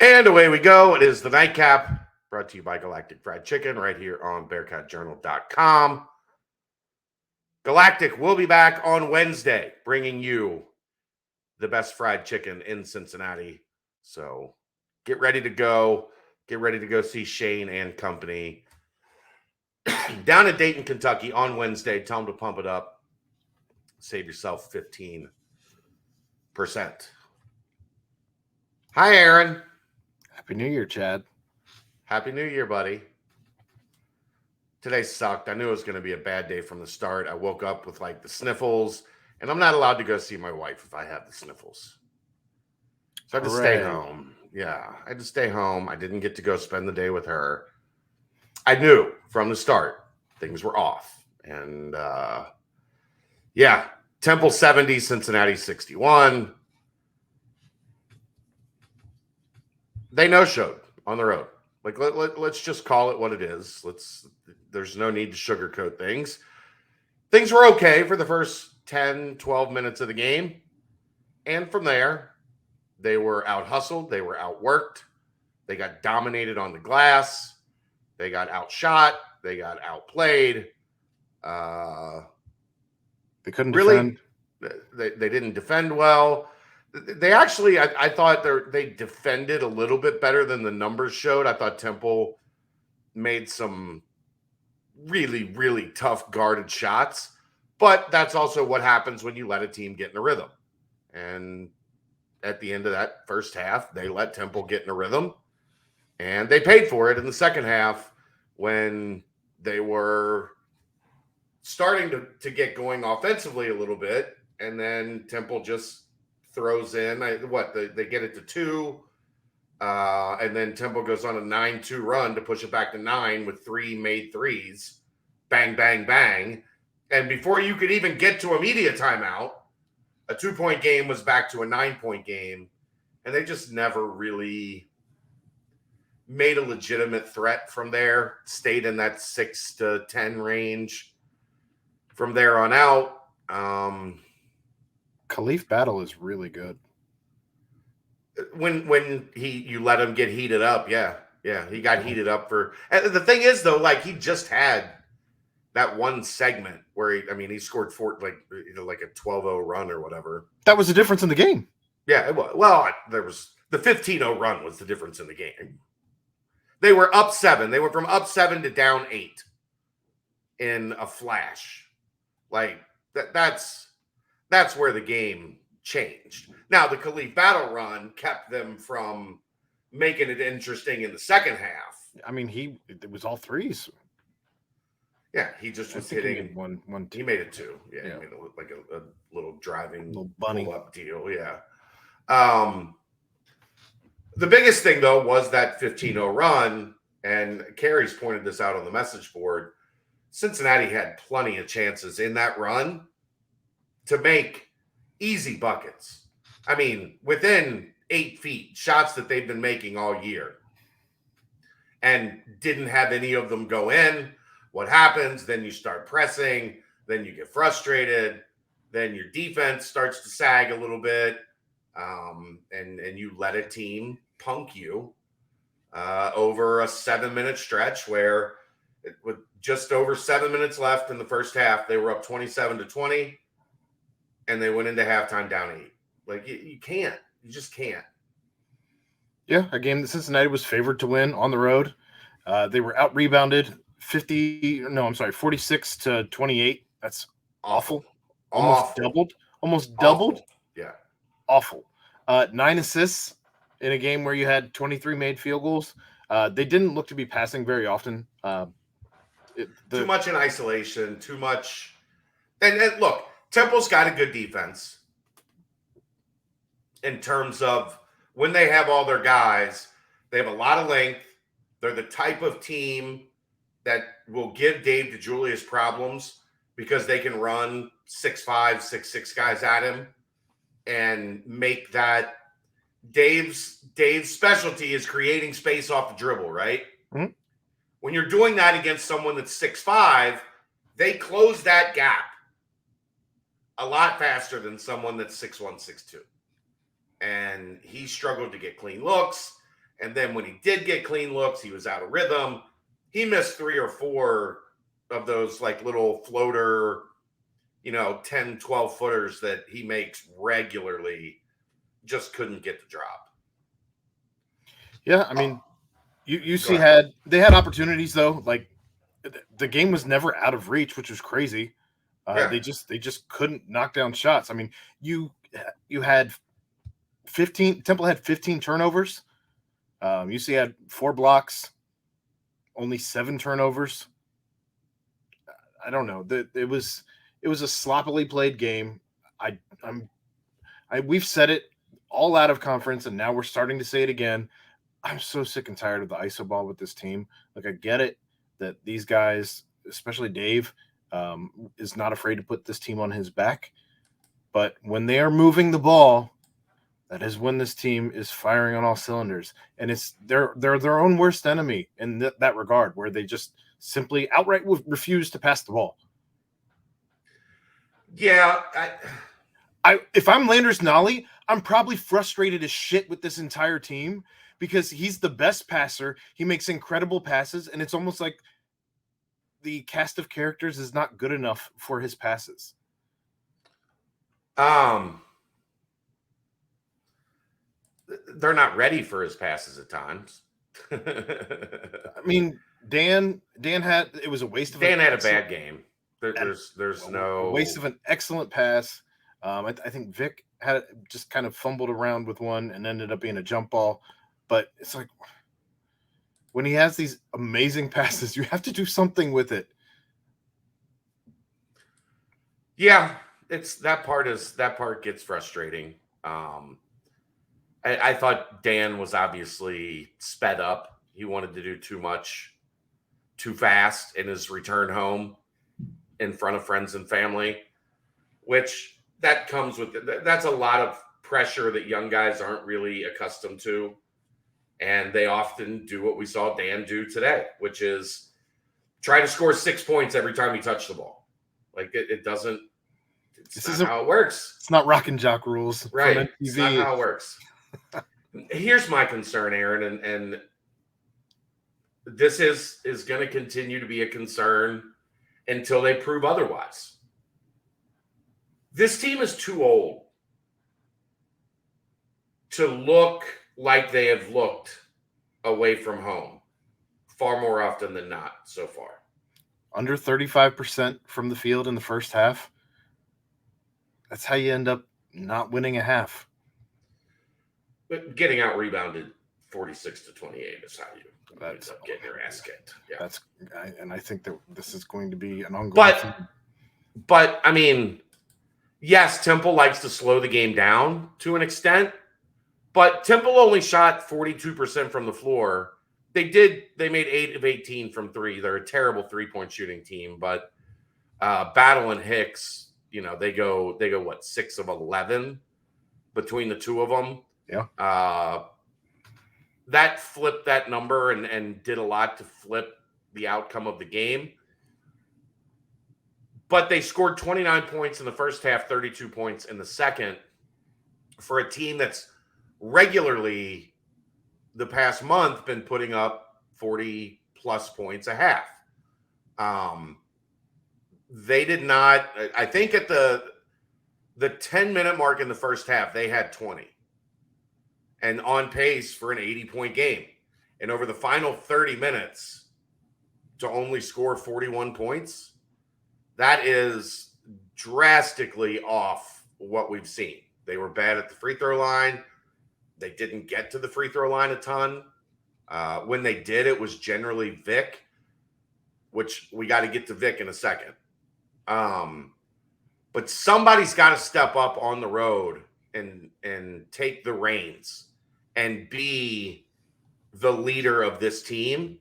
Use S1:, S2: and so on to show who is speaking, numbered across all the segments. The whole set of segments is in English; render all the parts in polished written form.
S1: And away we go. It is the Nightcap, brought to you by Galactic Fried Chicken right here on BearcatJournal.com. Galactic will be back on Wednesday, bringing you the best fried chicken in Cincinnati. So get ready to go. Get ready to go see Shane and company down in Dayton, Kentucky on Wednesday. Tell them to pump it up. Save yourself 15%. Hi, Aaron.
S2: Happy New Year, Chad.
S1: Happy New Year, buddy. Today sucked. I knew it was going to be a bad day from the start. I woke up with like the sniffles, and I'm not allowed to go see my wife if I have the sniffles. So I had to stay home. Yeah, I had to stay home. I didn't get to go spend the day with her. I knew from the start things were off. And yeah, Temple 70, Cincinnati 61. They no-showed on the road. Like, let's just call it what it is. There's no need to sugarcoat things. Things were okay for the first 10, 12 minutes of the game. And from there, they were out-hustled. They were outworked. They got dominated on the glass. They got outshot. They got outplayed.
S2: They couldn't
S1: really
S2: defend.
S1: They didn't defend well. They actually, I thought they defended a little bit better than the numbers showed. I thought Temple made some really, really tough guarded shots. But that's also what happens when you let a team get in a rhythm. And at the end of that first half, they let Temple get in a rhythm. And they paid for it in the second half when they were starting to get going offensively a little bit. And then Temple just throws in they get it to 2, and then Temple goes on a 9-2 run to push it back to 9 with 3 made threes, bang, bang, bang, and before you could even get to a media timeout, a 2-point game was back to a 9-point game, and they just never really made a legitimate threat from there. Stayed in that 6 to 10 range from there on out.
S2: Khalif Battle is really good.
S1: When you let him get heated up, yeah, he got heated up for. And the thing is, though, like he just had that one segment where he scored 4, like a 12-0 run or whatever.
S2: That was the difference in the game.
S1: Yeah, it was. Well, there was the 15-0 run was the difference in the game. They were up 7. They went from up 7 to down 8 in a flash. Like that's where the game changed. Now, the Khalif Battle run kept them from making it interesting in the second half.
S2: It was all threes.
S1: Yeah, he just was hitting
S2: one.
S1: He made it 2. Yeah. He made it look like a little driving
S2: little bunny
S1: pull-up deal. Yeah. The biggest thing, though, was that 15-0 run, and Carey's pointed this out on the message board. Cincinnati had plenty of chances in that run to make easy buckets. Within 8 feet, shots that they've been making all year, and didn't have any of them go in. What happens? Then you start pressing, then you get frustrated, then your defense starts to sag a little bit, and you let a team punk you over a 7-minute stretch where with just over 7 minutes left in the first half, they were up 27-20, and they went into halftime down 8. Like, you can't. You just can't.
S2: Yeah, a game that Cincinnati was favored to win on the road. They were out-rebounded 46 to 28. That's awful. Almost doubled.
S1: Yeah.
S2: Awful. 9 assists in a game where you had 23 made field goals. They didn't look to be passing very often.
S1: Too much in isolation, too much. And look, Temple's got a good defense in terms of when they have all their guys, they have a lot of length. They're the type of team that will give Dave DeJulius problems because they can run 6'5", 6'6" guys at him and make that. Dave's specialty is creating space off the dribble, right?
S2: Mm-hmm.
S1: When you're doing that against someone that's 6'5", they close that gap a lot faster than someone that's 6'1", 6'2". And he struggled to get clean looks. And then when he did get clean looks, he was out of rhythm. He missed 3 or 4 of those like little floater, 10, 12 footers that he makes regularly. Just couldn't get the drop.
S2: Yeah, I mean, UC they had opportunities though. Like the game was never out of reach, which was crazy.
S1: Yeah.
S2: They just couldn't knock down shots. I mean, you had 15. Temple had 15 turnovers. UC had 4 blocks, only 7 turnovers. I don't know. It was a sloppily played game. We've said it all out of conference, and now we're starting to say it again. I'm so sick and tired of the iso ball with this team. Like, I get it that these guys, especially Dave, is not afraid to put this team on his back. But when they are moving the ball, that is when this team is firing on all cylinders. And they're their own worst enemy in that regard, where they just simply outright refuse to pass the ball.
S1: Yeah.
S2: If I'm Landers Nolly, I'm probably frustrated as shit with this entire team because he's the best passer. He makes incredible passes, and it's almost like the cast of characters is not good enough for his passes.
S1: They're not ready for his passes at times.
S2: I mean, Dan had it was a waste of
S1: Dan had a bad game. There's no
S2: waste of an excellent pass. I think Vic had just kind of fumbled around with one and ended up being a jump ball. But it's like when he has these amazing passes, you have to do something with it.
S1: Yeah, that part gets frustrating. I thought Dan was obviously sped up. He wanted to do too much, too fast in his return home in front of friends and family, which that comes with that's a lot of pressure that young guys aren't really accustomed to. And they often do what we saw Dan do today, which is try to score 6 points every time he touched the ball. Like it doesn't. It's not how it works.
S2: It's not rock and jock rules,
S1: right? It's not how it works. Here's my concern, Aaron, and this is going to continue to be a concern until they prove otherwise. This team is too old to look like they have looked away from home far more often than not so far.
S2: Under 35% from the field in the first half. That's how you end up not winning a half.
S1: But getting out rebounded 46-28 is how you end up getting your ass kicked. Yeah.
S2: I think that this is going to be an ongoing thing.
S1: But I mean, yes, Temple likes to slow the game down to an extent, but Temple only shot 42% from the floor. They made 8 of 18 from 3. They're a terrible 3-point shooting team, but Battle and Hicks, they go what, 6 of 11 between the two of them.
S2: Yeah.
S1: That flipped that number and did a lot to flip the outcome of the game. But they scored 29 points in the first half, 32 points in the second for a team that's regularly the past month been putting up 40 plus points a half. They did not, I think at the 10-minute mark in the first half, they had 20 and on pace for an 80-point game. And over the final 30 minutes to only score 41 points, that is drastically off what we've seen. They were bad at the free throw line. They didn't get to the free throw line a ton. When they did, it was generally Vic, which we got to get to Vic in a second. But somebody's got to step up on the road and take the reins and be the leader of this team.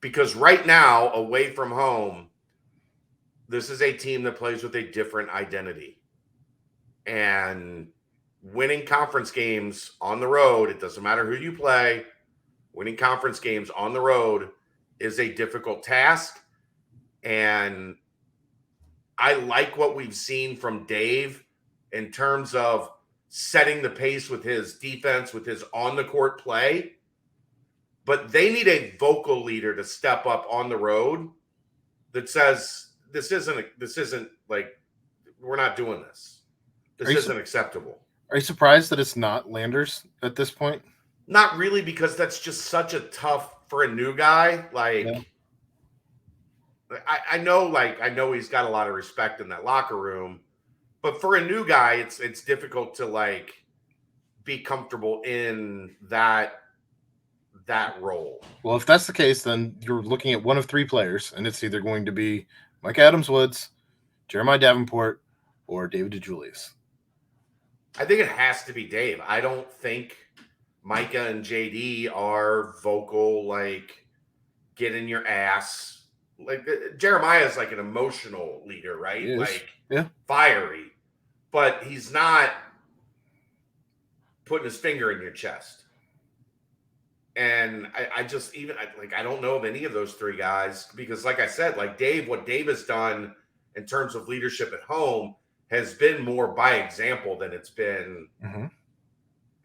S1: Because right now, away from home, this is a team that plays with a different identity. And winning conference games on the road, it doesn't matter who you play, winning conference games on the road is a difficult task. And I like what we've seen from Dave in terms of setting the pace with his defense, with his on-the-court play. but they need a vocal leader to step up on the road that says this isn't like we're not doing this. This isn't acceptable.
S2: Are you surprised that it's not Landers at this point?
S1: Not really, because that's just such a tough for a new guy. Like, yeah. I know he's got a lot of respect in that locker room, but for a new guy, it's difficult to like be comfortable in that role.
S2: Well, if that's the case, then you're looking at one of three players, and it's either going to be Mike Adams-Woods, Jeremiah Davenport, or David DeJulius.
S1: I think it has to be Dave. I don't think Micah and JD are vocal, like get in your ass. Like Jeremiah is like an emotional leader, right? Like fiery, but he's not putting his finger in your chest. And I don't know of any of those three guys because, like I said, like what Dave has done in terms of leadership at home has been more by example than it's been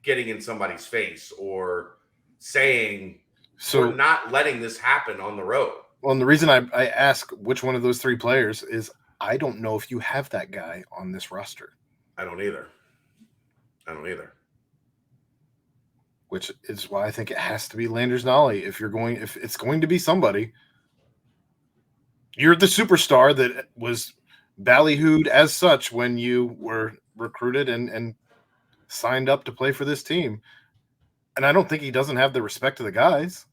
S1: getting in somebody's face or saying, we're not letting this happen on the road.
S2: Well, and the reason I ask which one of those three players is I don't know if you have that guy on this roster.
S1: I don't either.
S2: Which is why I think it has to be Landers Nolly. If it's going to be somebody, you're the superstar that was ballyhooed as such when you were recruited and signed up to play for this team. And I don't think he doesn't have the respect of the guys.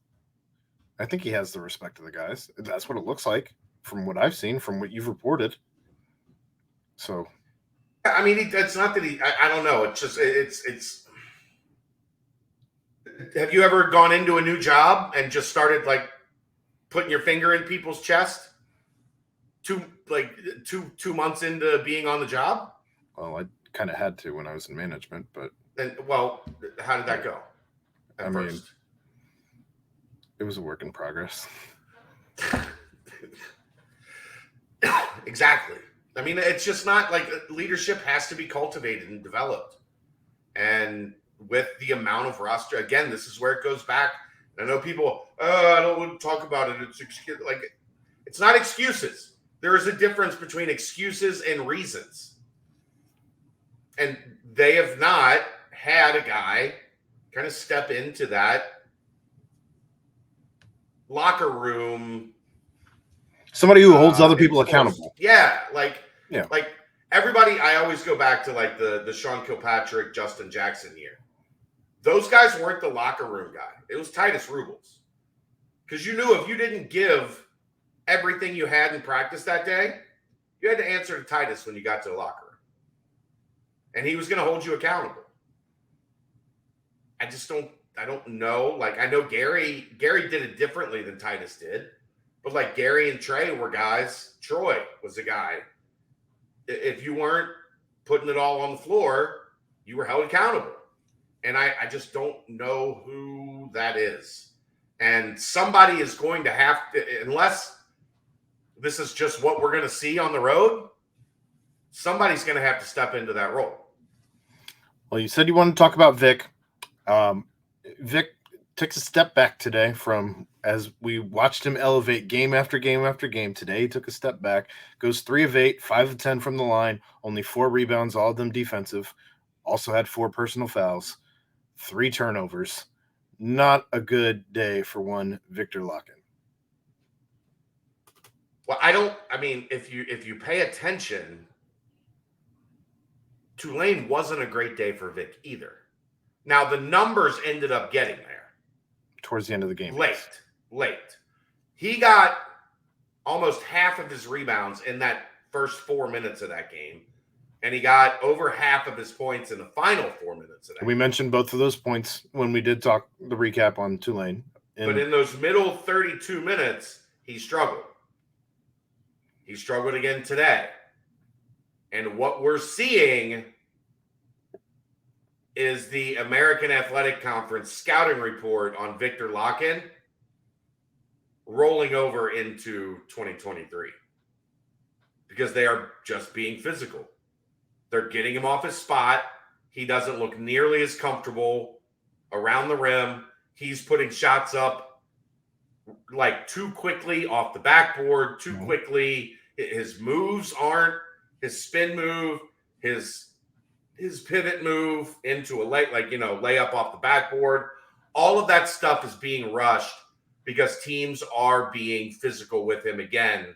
S2: I think he has the respect of the guys. That's what it looks like from what I've seen, from what you've reported. So,
S1: I mean, it's not that I don't know. It's just, it's, have you ever gone into a new job and just started like putting your finger in people's chest 2 months into being on the job?
S2: Well, I kind of had to when I was in management, but
S1: how did that go?
S2: I mean, it was a work in progress.
S1: Exactly. I mean, it's just not like leadership has to be cultivated and developed. And with the amount of roster, again, this is where it goes back. I know people, I don't want to talk about it. It's not excuses. There is a difference between excuses and reasons. And they have not had a guy kind of step into that locker room.
S2: Somebody who holds other people accountable.
S1: Yeah. Like everybody, I always go back to like the Sean Kilpatrick, Justin Jackson year. Those guys weren't the locker room guy. It was Titus Rubles. Because you knew if you didn't give everything you had in practice that day, you had to answer to Titus when you got to the locker room. And he was going to hold you accountable. I don't know. Like, I know Gary did it differently than Titus did. But like Gary and Trey were guys. Troy was a guy. If you weren't putting it all on the floor, you were held accountable. And I just don't know who that is. And somebody is going to have to, unless this is just what we're going to see on the road, somebody's going to have to step into that role.
S2: Well, you said you wanted to talk about Vic. Vic takes a step back today from, as we watched him elevate game after game after game. Today he took a step back, goes 3 of 8, 5 of 10 from the line, only 4 rebounds, all of them defensive. Also had 4 personal fouls, 3 turnovers. Not a good day for one Victor Lakhin.
S1: Well, if you pay attention, Tulane wasn't a great day for Vic either. Now, the numbers ended up getting there.
S2: Towards the end of the game.
S1: Late. He got almost half of his rebounds in that first 4 minutes of that game. And he got over half of his points in the final 4 minutes of that game.
S2: We mentioned both of those points when we did talk the recap on Tulane.
S1: But in those middle 32 minutes, he struggled. He struggled again today. And what we're seeing is the American Athletic Conference scouting report on Victor Lakhin rolling over into 2023 because they are just being physical. They're getting him off his spot. He doesn't look nearly as comfortable around the rim. he's putting shots up like too quickly off the backboard, too quickly. His moves aren't his spin move, his pivot move into a layup off the backboard. All of that stuff is being rushed because teams are being physical with him again,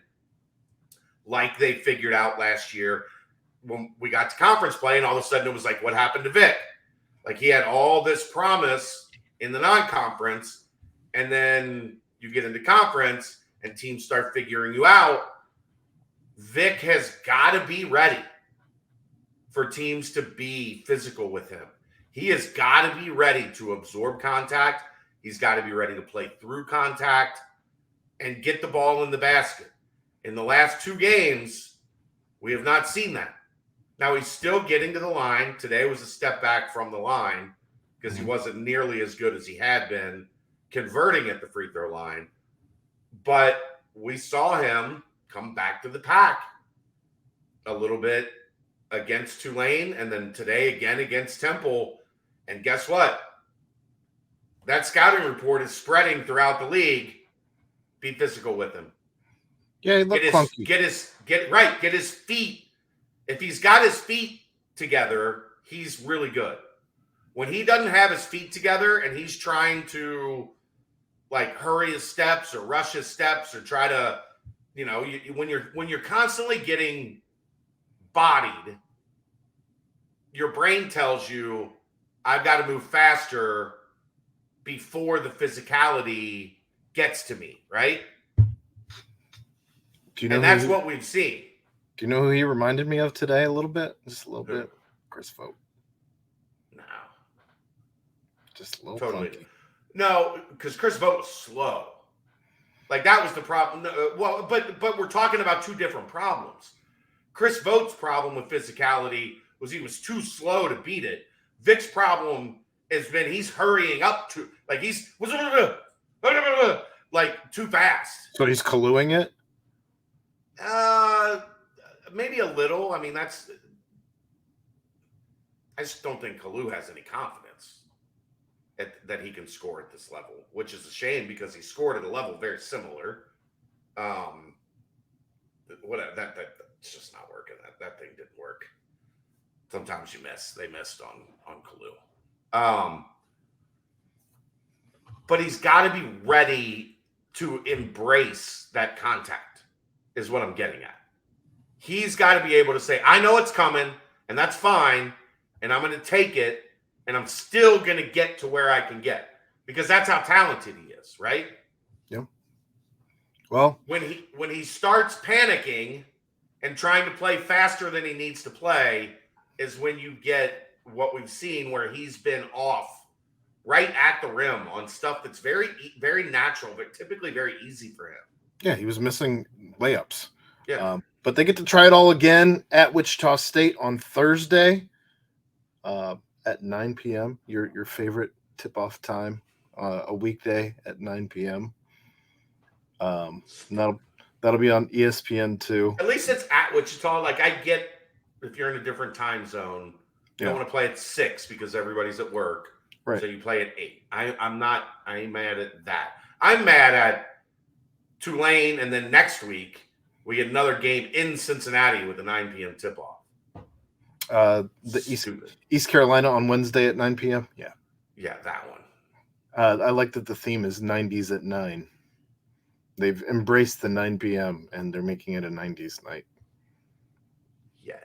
S1: like they figured out last year when we got to conference play, and all of a sudden it was like, what happened to Vic? Like, he had all this promise in the non-conference, and then you get into conference and teams start figuring you out. Vic has got to be ready for teams to be physical with him. He has got to be ready to absorb contact. He's got to be ready to play through contact and get the ball in the basket. In the last 2 games, we have not seen that. Now, he's still getting to the line. Today was a step back from the line because he wasn't nearly as good as he had been converting at the free throw line. But we saw him come back to the pack a little bit against Tulane, and then today again against Temple. And guess what? That scouting report is spreading throughout the league. Be physical with him.
S2: Yeah, he looked clunky.
S1: Get his feet. If he's got his feet together, he's really good. When he doesn't have his feet together and he's trying to like hurry his steps or rush his steps or try to, when you're constantly getting bodied, your brain tells you, I've got to move faster before the physicality gets to me, right? And that's what we've seen.
S2: Do you know who he reminded me of today a little bit? Just a little bit. Chris Vogt.
S1: No.
S2: Just a little
S1: totally.
S2: funky.
S1: No, because Chris Vogt was slow. Like, that was the problem. Well, but we're talking about 2 different problems. Chris Vogt's problem with physicality was he was too slow to beat it. Vic's problem has been he's hurrying up to, like, he's like too fast.
S2: So he's Kaluing it?
S1: Maybe a little. I mean, I just don't think Kalu has any confidence that he can score at this level, which is a shame because he scored at a level very similar. That's just not working. That thing didn't work. Sometimes you miss. They missed on Kalu. But he's got to be ready to embrace that contact, is what I'm getting at. He's got to be able to say, I know it's coming, and that's fine, and I'm going to take it, and I'm still going to get to where I can get. Because that's how talented he is, right?
S2: Yeah. Well,
S1: when he starts panicking and trying to play faster than he needs to play is when you get what we've seen where he's been off right at the rim on stuff that's very, very natural, but typically very easy for him.
S2: Yeah, he was missing layups.
S1: Yeah.
S2: But they get to try it all again at Wichita State on Thursday at 9 p.m. Your favorite tip-off time, a weekday at 9 p.m. That'll be on ESPN2.
S1: At least it's at Wichita. Like, I get if you're in a different time zone, you don't want to play at 6 because everybody's at work.
S2: Right.
S1: So you play at 8. I ain't mad at that. I'm mad at Tulane, and then next week we get another game in Cincinnati with a 9 p.m. tip-off.
S2: The East Carolina on Wednesday at 9 p.m. Yeah.
S1: Yeah, that one.
S2: I like that the theme is 90s at 9. They've embraced the 9 p.m. and they're making it a 90s night.
S1: Yay.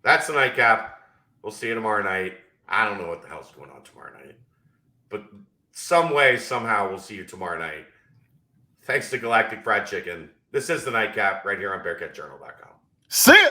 S1: That's the nightcap. We'll see you tomorrow night. I don't know what the hell's going on tomorrow night. But some way, somehow, we'll see you tomorrow night. Thanks to Galactic Fried Chicken. This is the nightcap right here on BearcatJournal.com.
S2: See ya!